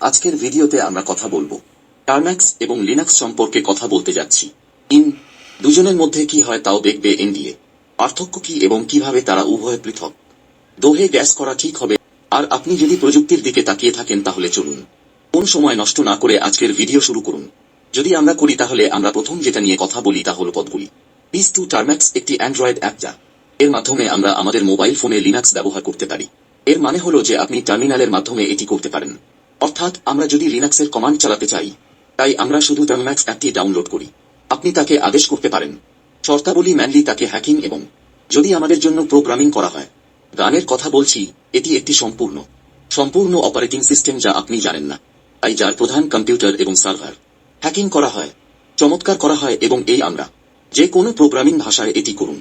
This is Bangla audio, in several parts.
আজকের ভিডিওতে আমরা কথা বলবো টার্ম্যাক্স এবং লিনাক্স সম্পর্কে কথা বলতে যাচ্ছি। দুজনের মধ্যে কি হয় তাও দেখবে এনডিএ পার্থক্য কি এবং কিভাবে তারা উভয় পৃথক। দোহে গ্যাস করা ঠিক হবে। আর আপনি যদি প্রযুক্তির দিকে তাকিয়ে থাকেন তাহলে চলুন কোন সময় নষ্ট না করে আজকের ভিডিও শুরু করুন। যদি আমরা করি তাহলে আমরা প্রথম যেটা নিয়ে কথা বলি তা হল পদগুলি। পিস2 টার্ম্যাক্স একটি অ্যান্ড্রয়েড অ্যাপ যা এর মাধ্যমে আমরা আমাদের মোবাইল ফোনে লিনাক্স ব্যবহার করতে পারি। এর মানে হলো যে আপনি টার্মিনালের মাধ্যমে এটি করতে পারেন। অর্থাৎ আমরা যদি লিনাক্সের কমান্ড চালাতে চাই তাই আমরা শুধু টার্ম্যাক্স অ্যাপটি ডাউনলোড করি। আপনি তাকে আদেশ করতে পারেন শর্তাবলী ম্যানলি তাকে হ্যাকিং এবং যদি আমাদের জন্য প্রোগ্রামিং করা হয়। গানের কথা বলছি, এটি একটি সম্পূর্ণ অপারেটিং সিস্টেম যা আপনি জানেন না, তাই যার প্রধান কম্পিউটার এবং সার্ভার হ্যাকিং করা হয়, চমৎকার করা হয় এবং এই আমরা যে কোনো প্রোগ্রামিং ভাষায় এটি করুন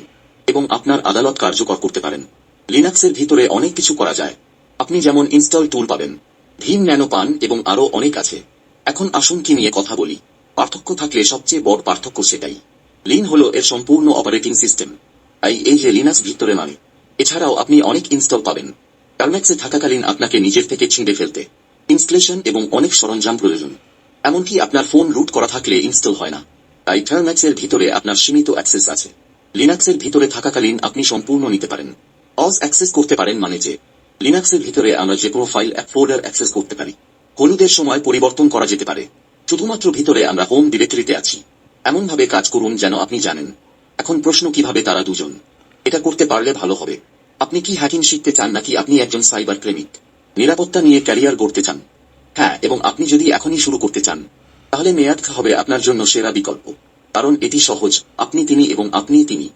এবং আপনার আদালত কার্যকর করতে পারেন। লিনাক্সের ভিতরে অনেক কিছু করা যায়। আপনি যেমন ইনস্টল টুল পাবেন, ভিম ন্যানো পান এবং আরও অনেক আছে। এখন আসুন কি নিয়ে কথা বলি। পার্থক্য থাকলে সবচেয়ে বড় পার্থক্য সেটাই। লিন হলো এর সম্পূর্ণ অপারেটিং সিস্টেম, তাই এই যে লিনাক্স ভিতরে মানে। এছাড়াও আপনি অনেক ইনস্টল পাবেন। টার্ম্যাক্সে থাকাকালীন আপনাকে নিজের থেকে ছিঁড়ে ফেলতে ইনস্টলেশন এবং অনেক সরঞ্জাম প্রয়োজন। এমনকি আপনার ফোন রুট করা থাকলে ইনস্টল হয় না। তাই টার্ম্যাক্সের ভিতরে আপনার সীমিত অ্যাক্সেস আছে। লিনাক্সের ভিতরে থাকাকালীন আপনি সম্পূর্ণ নিতে পারেন। অজ অ্যাক্সেস করতে পারেন মানে যে লিনাক্সের ভিতরে আমরা যে কোনো ফাইল অ্যাপ ফোল্ডার অ্যাক্সেস করতে পারি। হলুদের সময় পরিবর্তন করা যেতে পারে। শুধুমাত্র ভিতরে আমরা হোম ডিরেক্টরিতে আছি এমনভাবে কাজ করুন যেন আপনি জানেন। এখন প্রশ্ন কিভাবে তারা দুজন এটা করতে পারলে ভালো হবে। আপনি কি হ্যাকিং শিখতে চান নাকি আপনি একজন সাইবার প্রেমিক নিরাপত্তা নিয়ে ক্যারিয়ার গড়তে চান? হ্যাঁ, এবং আপনি যদি এখনই শুরু করতে চান তাহলে মেয়াদ হবে আপনার জন্য সেরা বিকল্প। কারণ এটি সহজ, আপনি তিনি এবং আপনি তিনি।